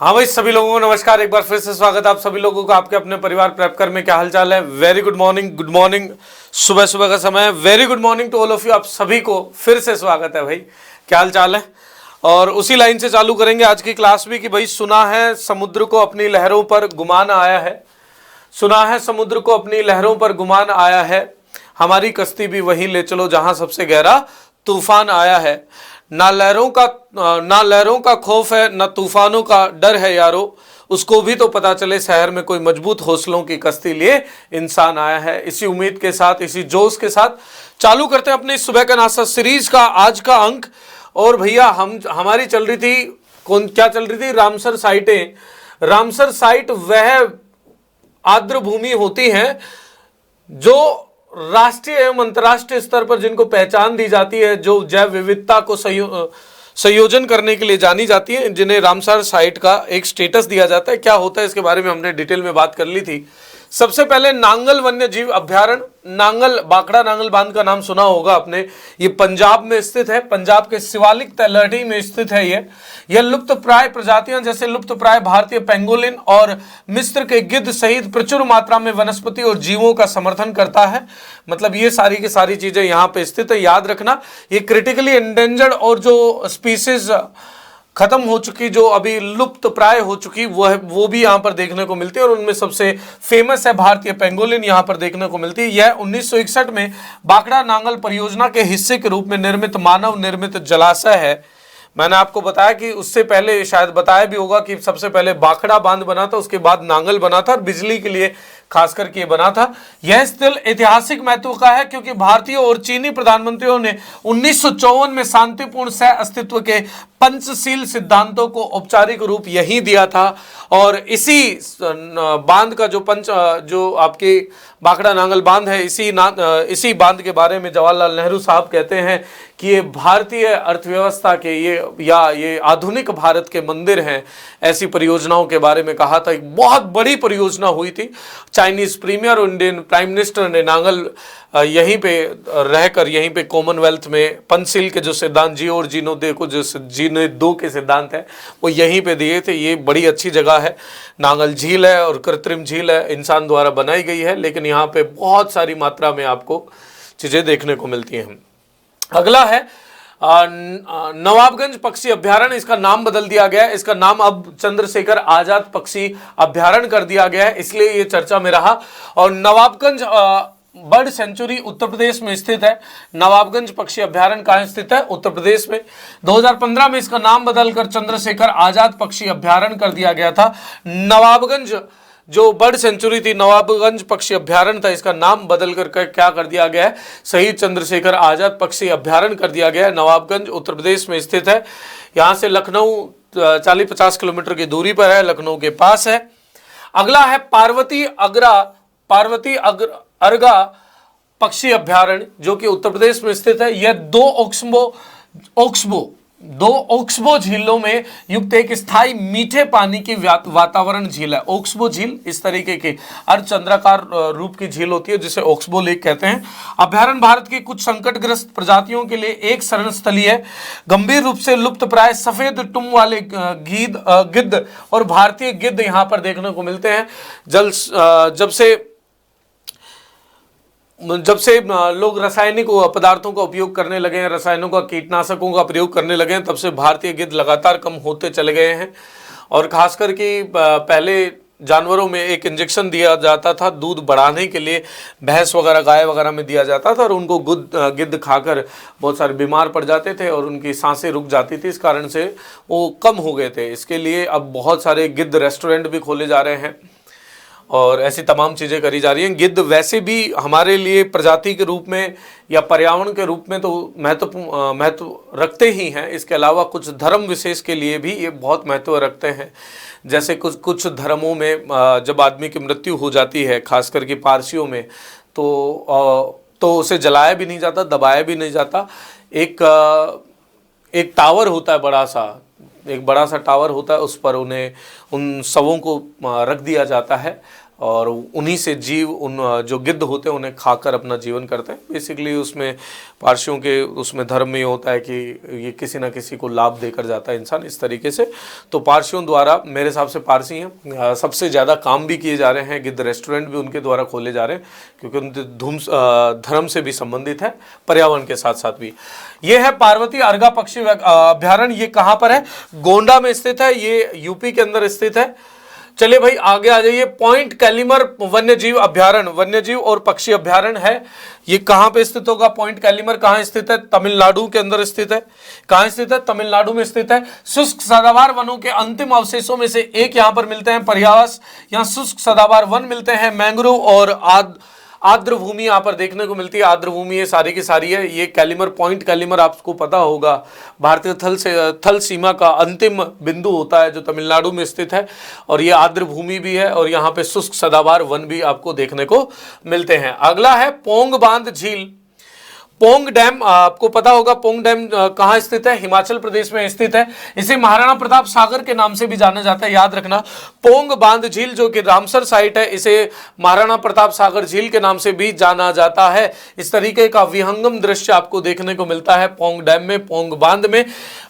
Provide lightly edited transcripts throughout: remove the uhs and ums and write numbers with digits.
हाँ भाई, सभी लोगों को नमस्कार। एक बार फिर से स्वागत है आप सभी लोगों का आपके अपने परिवार प्रेपकर में। क्या हालचाल है? Very good morning. Good morning, सुबह सुबह का समय है। Very good morning to all of you. आप सभी को फिर से स्वागत है भाई। क्या हालचाल है? और उसी लाइन से चालू करेंगे आज की क्लास भी कि भाई सुना है समुद्र को अपनी लहरों पर गुमान आया है। सुना है समुद्र को अपनी लहरों पर गुमान आया है, हमारी कश्ती भी वहीं ले चलो जहां सबसे गहरा तूफान आया है। ना लहरों का खौफ है, ना तूफानों का डर है यारो। उसको भी तो पता चले शहर में कोई मजबूत हौसलों की कश्ती लिए इंसान आया है। इसी उम्मीद के साथ, इसी जोश के साथ चालू करते हैं अपने सुबह का नाश्ता सीरीज का आज का अंक। और भैया हमारी चल रही थी, क्या चल रही थी? रामसर साइटें। रामसर साइट वह आर्द्र भूमि होती हैं जो राष्ट्रीय एवं अंतर्राष्ट्रीय स्तर पर जिनको पहचान दी जाती है, जो जैव विविधता को संयोजन करने के लिए जानी जाती है, जिन्हें रामसर साइट का एक स्टेटस दिया जाता है। क्या होता है इसके बारे में हमने डिटेल में बात कर ली थी। सबसे पहले नांगल वन्य जीव अभ्यारण्य, नांगल बाकड़ा नांगल बांध का नाम सुना होगा आपने। ये पंजाब में स्थित है, पंजाब के शिवालिक तलहटी में स्थित है। यह लुप्त प्राय प्रजातियां जैसे लुप्त प्राय भारतीय पेंगोलिन और मिस्र के गिद्ध सहित प्रचुर मात्रा में वनस्पति और जीवों का समर्थन करता है। मतलब ये सारी की सारी चीजें यहाँ पे स्थित है। याद रखना, ये क्रिटिकली एंडेंजर्ड और जो स्पीसीज खत्म हो चुकी, जो अभी लुप्त प्राय हो चुकी, वो भी यहाँ पर देखने को मिलती है। और उनमें सबसे फेमस है भारतीय पेंगोलिन, यहाँ पर देखने को मिलती है। यह 1961 में बाकड़ा नांगल परियोजना के हिस्से के रूप में निर्मित मानव निर्मित जलाशय है। मैंने आपको बताया कि उससे पहले शायद बताया भी होगा कि सबसे पहले बाखड़ा बांध बना था, उसके बाद नांगल बना था और बिजली के लिए खास करके बना था। यह स्थल ऐतिहासिक महत्व का है क्योंकि भारतीय और चीनी प्रधानमंत्रियों ने 1954 में शांतिपूर्ण सह अस्तित्व के पंचशील सिद्धांतों को औपचारिक रूप यही दिया था। और इसी बांध का जो आपके बाकड़ा नांगल बांध है, इसी बांध के बारे में जवाहरलाल नेहरू साहब कहते हैं कि ये भारतीय अर्थव्यवस्था के ये आधुनिक भारत के मंदिर हैं। ऐसी परियोजनाओं के बारे में कहा था। एक बहुत बड़ी परियोजना हुई थी। चाइनीज प्रीमियर और इंडियन प्राइम मिनिस्टर ने नांगल यहीं पे रहकर यहीं पे कॉमनवेल्थ में पंचशील के जो सिद्धांत जीने दो के सिद्धांत है वो यहीं पे दिए थे। ये बड़ी अच्छी जगह है। नांगल झील है और कृत्रिम झील है, इंसान द्वारा बनाई गई है, लेकिन यहाँ पे बहुत सारी मात्रा में आपको चीजें देखने को मिलती हैं। अगला है नवाबगंज पक्षी अभ्यारण्य। इसका नाम बदल दिया गया है। इसका नाम अब चंद्रशेखर आजाद पक्षी अभ्यारण्य कर दिया गया है, इसलिए ये चर्चा में रहा। और नवाबगंज बर्ड सेंचुरी उत्तर प्रदेश में स्थित है। नवाबगंज पक्षी अभ्यारण्य कहाँ स्थित है? उत्तर प्रदेश में। 2015 में इसका नाम बदलकर चंद्रशेखर आजाद पक्षी अभ्यारण्य कर दिया गया था। नवाबगंज जो बर्ड सेंचुरी थी, नवाबगंज पक्षी अभ्यारण्य था, इसका नाम बदल कर क्या कर दिया गया है? शहीद चंद्रशेखर आजाद पक्षी अभ्यारण्य कर दिया गया है। नवाबगंज उत्तर प्रदेश में स्थित है। यहाँ से लखनऊ 40-50 किलोमीटर की दूरी पर है, लखनऊ के पास है। अगला है पार्वती अर्गा पक्षी अभ्यारण्य, जो कि उत्तर प्रदेश में स्थित है। यह दो ओक्सबो झीलों में युक्त एक स्थायी मीठे पानी की वातावरण झील है। ओक्सबो झील इस तरीके की अर्धचंद्राकार रूप की झील होती है जिसे ओक्सबो लेक कहते हैं। अभ्यारण्य भारत की कुछ संकटग्रस्त प्रजातियों के लिए एक शरण स्थली है। गंभीर रूप से लुप्त प्राय सफेद टुम वाले गिद्ध और भारतीय गिद्ध यहाँ पर देखने को मिलते हैं। जब से लोग रासायनिक पदार्थों का उपयोग करने लगे हैं, रसायनों का, कीटनाशकों का प्रयोग करने लगे हैं, तब से भारतीय गिद्ध लगातार कम होते चले गए हैं। और खासकर कि पहले जानवरों में एक इंजेक्शन दिया जाता था दूध बढ़ाने के लिए, भैंस वगैरह, गाय वगैरह में दिया जाता था, और उनको गिद्ध खाकर बहुत सारे बीमार पड़ जाते थे और उनकी सांसें रुक जाती थी। इस कारण से वो कम हो गए थे। इसके लिए अब बहुत सारे गिद्ध रेस्टोरेंट भी खोले जा रहे हैं और ऐसी तमाम चीज़ें करी जा रही हैं। गिद्ध वैसे भी हमारे लिए प्रजाति के रूप में या पर्यावरण के रूप में तो महत्व रखते ही हैं। इसके अलावा कुछ धर्म विशेष के लिए भी ये बहुत महत्व रखते हैं। जैसे कुछ धर्मों में जब आदमी की मृत्यु हो जाती है, खासकर कि पारसियों में, तो उसे जलाया भी नहीं जाता, दबाया भी नहीं जाता। एक टावर होता है, बड़ा सा टावर होता है, उस पर उन शवों को रख दिया जाता है और उन्हीं से जीव उन जो गिद्ध होते हैं उन्हें खाकर अपना जीवन करते हैं। बेसिकली उसमें पारसियों के उसमें धर्म में ये होता है कि ये किसी ना किसी को लाभ देकर जाता है इंसान, इस तरीके से। तो पारसियों द्वारा, मेरे हिसाब से पारसी हैं, सबसे ज़्यादा काम भी किए जा रहे हैं, गिद्ध रेस्टोरेंट भी उनके द्वारा खोले जा रहे हैं, क्योंकि उनके धर्म से भी संबंधित है, पर्यावरण के साथ साथ भी। ये है पार्वती अर्गा पक्षी अभ्यारण्य। ये कहाँ पर है? गोंडा में स्थित है, ये यूपी के अंदर स्थित है। चलिए भाई आगे आ जाइए। पॉइंट कैलिमर वन्यजीव अभ्यारण्य, वन्यजीव और पक्षी अभ्यारण्य है। ये कहां पे स्थित होगा? पॉइंट कैलिमर कहां स्थित है? तमिलनाडु के अंदर स्थित है। कहां स्थित है? तमिलनाडु में स्थित है। शुष्क सदाबहार वनों के अंतिम अवशेषों में से एक यहां पर मिलते हैं पर्यावस। यहां शुष्क सदाबहार वन मिलते हैं, मैंग्रोव और आर्द्र भूमि यहाँ पर देखने को मिलती है। आर्द्र भूमि ये सारी की सारी है। ये कैलिमर, पॉइंट कैलिमर आपको पता होगा, भारतीय थल सीमा का अंतिम बिंदु होता है जो तमिलनाडु में स्थित है, और ये आर्द्र भूमि भी है, और यहाँ पे शुष्क सदाबहार वन भी आपको देखने को मिलते हैं। अगला है पोंग बांध झील। पोंग डैम, आपको पता होगा पोंग डैम कहाँ स्थित है? हिमाचल प्रदेश में स्थित है। इसे महाराणा प्रताप सागर के नाम से भी जाना जाता है, याद रखना। पोंग बांध झील जो कि रामसर साइट है, इसे महाराणा प्रताप सागर झील के नाम से भी जाना जाता है। इस तरीके का विहंगम दृश्य आपको देखने को मिलता है पोंग डैम में, पोंग बांध में।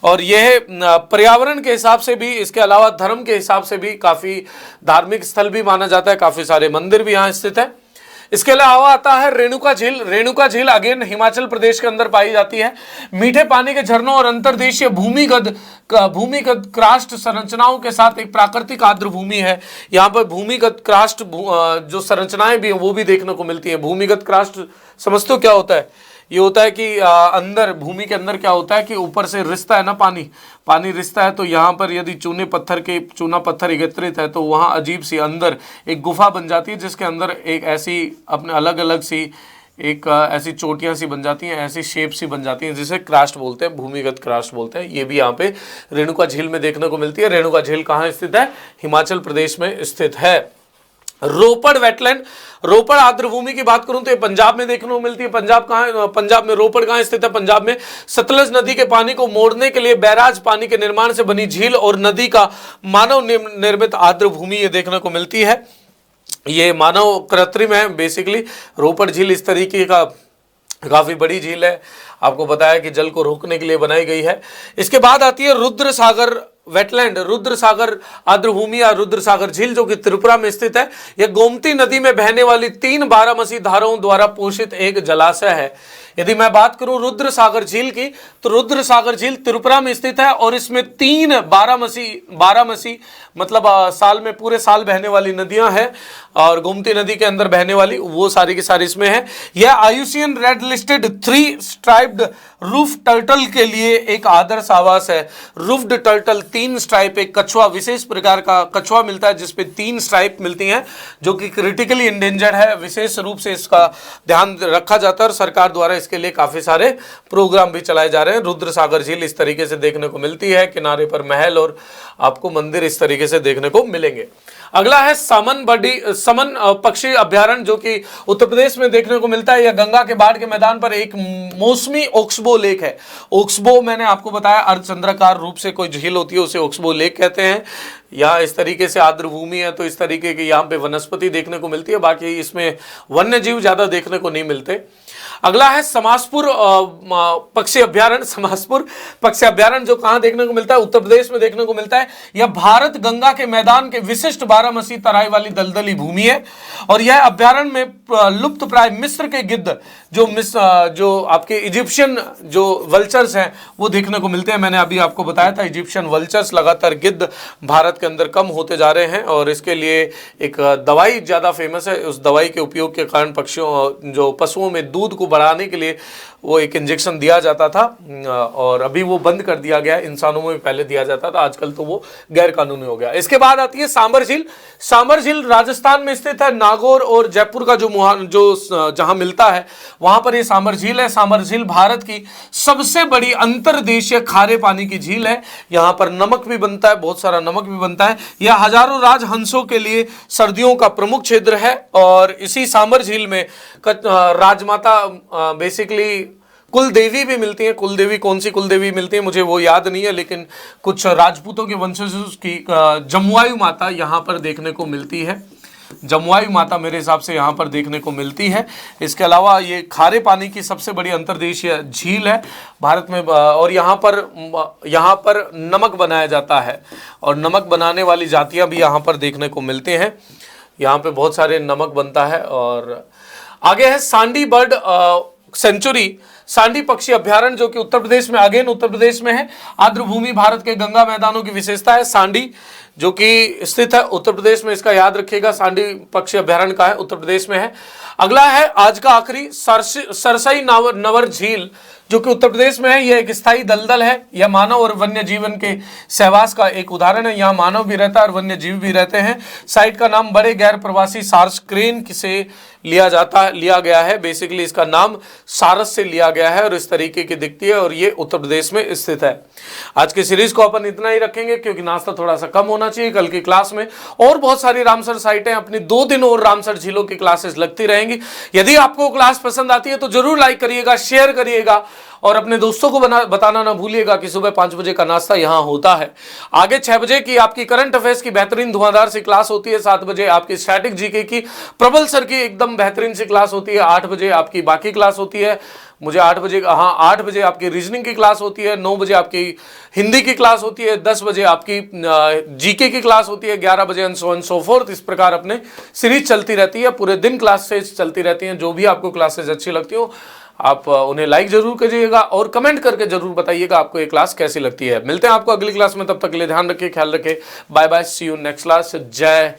और यह पर्यावरण के हिसाब से भी, इसके अलावा धर्म के हिसाब से भी काफी धार्मिक स्थल भी माना जाता है, काफी सारे मंदिर भी यहाँ स्थित है। इसके अलावा आता है रेणुका झील। रेणुका झील अगेन हिमाचल प्रदेश के अंदर पाई जाती है। मीठे पानी के झरनों और अंतर्देशीय भूमिगत क्रास्ट संरचनाओं के साथ एक प्राकृतिक आर्द्र भूमि है। यहाँ पर भूमिगत क्रास्ट जो संरचनाएं भी हैं वो भी देखने को मिलती है। भूमिगत क्रास्ट समझते हो क्या होता है? ये होता है कि अंदर भूमि के अंदर क्या होता है कि ऊपर से रिसता है ना, पानी रिसता है, तो यहाँ पर यदि चूना पत्थर एकत्रित है तो वहाँ अजीब सी अंदर एक गुफा बन जाती है, जिसके अंदर एक ऐसी अपने अलग अलग सी एक ऐसी चोटियां सी बन जाती हैं, ऐसी शेप सी बन जाती हैं, जिसे क्रास्ट बोलते हैं, भूमिगत क्रास्ट बोलते हैं। ये भी यहाँ पे रेणुका झील में देखने को मिलती है। रेणुका झील कहाँ स्थित है? हिमाचल प्रदेश में स्थित है। रोपड़ वेटलैंड, रोपड़ आर्द्र भूमि की बात करूं तो ये पंजाब में देखने को मिलती है। पंजाब कहाँ है? पंजाब में रोपड़ कहाँ स्थित है? पंजाब में। सतलज नदी के पानी को मोड़ने के लिए बैराज पानी के निर्माण से बनी झील और नदी का मानव निर्मित आर्द्र भूमि ये देखने को मिलती है। ये मानव कृत्रिम है बेसिकली। रोपड़ झील इस तरीके का काफी बड़ी झील है, आपको बताया कि जल को रोकने के लिए बनाई गई है। इसके बाद आती है रुद्र सागर वेटलैंड, रुद्र सागर आर्द्र भूमि या रुद्र सागर झील जो कि त्रिपुरा में स्थित है। यह गोमती नदी में बहने वाली 3 बारामसी धाराओं द्वारा पोषित एक जलाशय है। यदि मैं बात करूं रुद्र सागर झील की, तो रुद्र सागर झील त्रिपुरा में स्थित है और इसमें 3 बारामसी मतलब साल में पूरे साल बहने वाली नदियां हैं, और गोमती नदी के अंदर बहने वाली वो सारी की सारी इसमें है। यह IUCN red listed 3 striped roof turtle के लिए एक आदर्श आवास है। रूफ्ड टर्टल 3 स्ट्राइप, एक कछुआ, विशेष प्रकार का कछुआ मिलता है जिसपे 3 स्ट्राइप मिलती हैं, जो कि क्रिटिकली इंडेंजर्ड है। विशेष रूप से इसका ध्यान रखा जाता है और सरकार द्वारा इसके लिए काफी सारे प्रोग्राम भी चलाए जा रहे हैं। रुद्र सागर झील इस तरीके से देखने को मिलती है, किनारे पर महल और आपको मंदिर इस तरीके से देखने को मिलेंगे। अगला है समन पक्षी अभ्यारण्य जो कि उत्तर प्रदेश में देखने को मिलता है। यह गंगा के बाढ़ के मैदान पर एक मौसमी ओक्सबो लेक है। ओक्सबो मैंने आपको बताया अर्धचंद्राकार रूप से कोई झील होती है, उसे ओक्सबो लेक कहते हैं। यहाँ इस तरीके से आर्द्र भूमि है तो इस तरीके की यहाँ पे वनस्पति देखने को मिलती है, बाकी इसमें वन्य जीव ज्यादा देखने को नहीं मिलते। अगला है समासपुर पक्षी अभ्यारण्य। समासपुर पक्षी अभ्यारण्य जो कहां देखने को मिलता है? उत्तर प्रदेश में देखने को मिलता है। यह भारत गंगा के मैदान के विशिष्ट बारामसी तराई वाली दलदली भूमि है, और यह अभ्यारण्य में लुप्त प्राय मिस्र के गिद्ध जो आपके इजिप्शियन जो वल्चर्स हैं वो देखने को मिलते हैं। मैंने अभी आपको बताया था इजिप्शियन वल्चर्स, लगातार गिद्ध भारत के अंदर कम होते जा रहे हैं, और इसके लिए एक दवाई ज्यादा फेमस है। उस दवाई के उपयोग के कारण पशुओं में दूध को बढ़ाने के लिए वो एक इंजेक्शन दिया जाता था, और अभी वो बंद कर दिया गया। इंसानों में पहले दिया जाता था, आजकल तो वो गैर कानूनी हो गया। इसके बाद आती है सांबर झील। सांबर झील राजस्थान में स्थित है। नागौर और जयपुर का जो जहां मिलता है वहां पर ये सांबर झील है। सांबर झील भारत की सबसे बड़ी अंतर्देशीय खारे पानी की झील है। यहाँ पर नमक भी बनता है, बहुत सारा नमक भी बनता है। यह हजारों राजहंसों के लिए सर्दियों का प्रमुख क्षेत्र है, और इसी सांबर झील में राजमाता बेसिकली कुल देवी भी मिलती है। कुल देवी कौन सी कुल देवी मिलती है मुझे वो याद नहीं है, लेकिन कुछ राजपूतों के वंशज की जमुआयु माता यहाँ पर देखने को मिलती है। जमुआई माता मेरे हिसाब से यहाँ पर देखने को मिलती है। इसके अलावा ये खारे पानी की सबसे बड़ी अंतर्देशीय झील है भारत में, और यहाँ पर नमक बनाया जाता है और नमक बनाने वाली जातियाँ भी यहाँ पर देखने को मिलते हैं। यहाँ पे बहुत सारे नमक बनता है। और आगे है सांडी बर्ड सेंचुरी, सांडी पक्षी अभ्यारण्य, जो कि उत्तर प्रदेश में, अगेन उत्तर प्रदेश में है। आर्द्रभूमि भारत के गंगा मैदानों की विशेषता है सांडी, जो कि स्थित है उत्तर प्रदेश में। इसका याद रखिएगा, सांडी पक्षी अभ्यारण्य का है, उत्तर प्रदेश में है। अगला है आज का आखिरी, सरसई नवर झील, जो कि उत्तर प्रदेश में है। यह एक स्थायी दलदल है। यह मानव और वन्य जीवन के सहवास का एक उदाहरण है। यहाँ मानव भी रहता है और वन्य जीव भी रहते हैं। साइट का नाम बड़े गैर प्रवासी सारस क्रेन से लिया गया है। बेसिकली इसका नाम सारस से लिया गया है और इस तरीके की दिखती है और ये उत्तर प्रदेश में स्थित है। आज की सीरीज को अपन इतना ही रखेंगे क्योंकि नाश्ता थोड़ा सा कम होना चाहिए। कल की क्लास में और बहुत सारी रामसर साइटें, अपनी 2 दिन और रामसर झीलों की क्लासेस लगती रहेंगी। यदि आपको क्लास पसंद आती है तो जरूर लाइक करिएगा, शेयर करिएगा और अपने दोस्तों को बताना ना भूलिएगा कि सुबह 5 बजे का नाश्ता यहाँ होता है। आगे 6 बजे की आपकी करंट अफेयर्स की बेहतरीन धुआंधार सी क्लास होती है। 7 बजे आपकी स्टैटिक जीके की प्रबल सर की एकदम बेहतरीन सी क्लास होती है। 8 बजे आपकी बाकी क्लास होती है। मुझे 8 बजे आपकी रीजनिंग की क्लास होती है। 9 बजे आपकी हिंदी की क्लास होती है। 10 बजे आपकी जीके की क्लास होती है। 11 बजे एंड सो फोर्थ। इस प्रकार अपने सीरीज चलती रहती है। पूरे दिन क्लासेस चलती रहती हैं। जो भी आपको क्लासेस अच्छी लगती हो आप उन्हें लाइक जरूर कीजिएगा और कमेंट करके जरूर बताइएगा आपको ये क्लास कैसी लगती है। मिलते हैं आपको अगली क्लास में, तब तक के लिए ध्यान रखिए, ख्याल रखिए। Bye bye, see you next class. जय